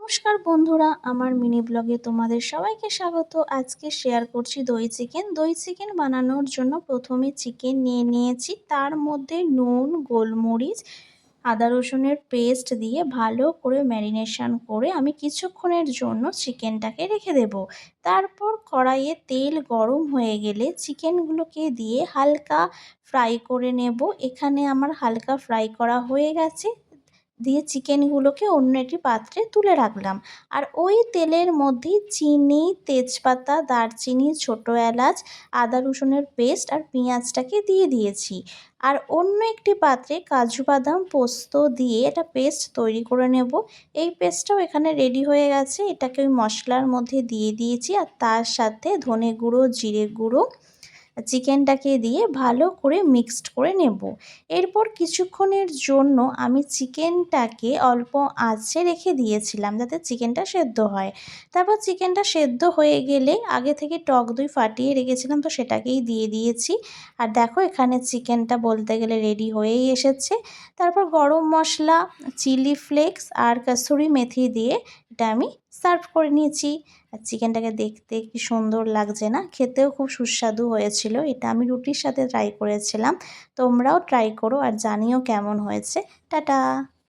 নমস্কার বন্ধুরা, আমার মিনি ব্লগে তোমাদের সবাইকে স্বাগত। আজকে শেয়ার করছি দই চিকেন। দই চিকেন বানানোর জন্য প্রথমে চিকেন নিয়ে নিয়েছি, তার মধ্যে নুন, গোলমরিচ, আদা রসুনের পেস্ট দিয়ে ভালো করে ম্যারিনেশন করে আমি কিছুক্ষণের জন্য চিকেনটাকে রেখে দেব। তারপর কড়াইয়ে তেল গরম হয়ে গেলে চিকেনগুলোকে দিয়ে হালকা ফ্রাই করে নেব। এখানে আমার হালকা ফ্রাই করা হয়ে গেছে, দিয়ে চিকেনগুলোকে অন্য একটি পাত্রে তুলে রাখলাম। আর ওই তেলের মধ্যেই চিনি, তেজপাতা, দারচিনি, ছোটো এলাচ, আদা রসুনের পেস্ট আর পেঁয়াজটাকে দিয়ে দিয়েছি। আর অন্য একটি পাত্রে কাজু বাদাম, পোস্ত দিয়ে একটা পেস্ট তৈরি করে নেব। এই পেস্টটাও এখানে রেডি হয়ে গেছে। এটাকে ওই মশলার মধ্যে দিয়ে দিয়েছি, আর তার সাথে ধনে গুঁড়ো, জিরে গুঁড়ো, চিকেনটাকে দিয়ে ভালো করে মিক্সড করে নেব। এরপর কিছুক্ষণের জন্য আমি চিকেনটাকে অল্প আঁচে রেখে দিয়েছিলাম যাতে চিকেনটা সেদ্ধ হয়। তারপর চিকেনটা সেদ্ধ হয়ে গেলে আগে থেকে টক দই ফাটিয়ে রেখেছিলাম, তো সেটাকেই দিয়ে দিয়েছি। আর দেখো এখানে চিকেনটা বলতে গেলে রেডি হয়েই এসেছে। তারপর গরম মশলা, চিলি ফ্লেক্স আর কাসুরি মেথি দিয়ে এটা আমি সার্ভ করে নিয়েছি। আর চিকেনটাকে দেখতে কি সুন্দর লাগছে না? খেতেও খুব সুস্বাদু হয়েছিল। এটা আমি রুটির সাথে ট্রাই করেছিলাম। তোমরাও ট্রাই করো আর জানিও কেমন হয়েছে। টাটা।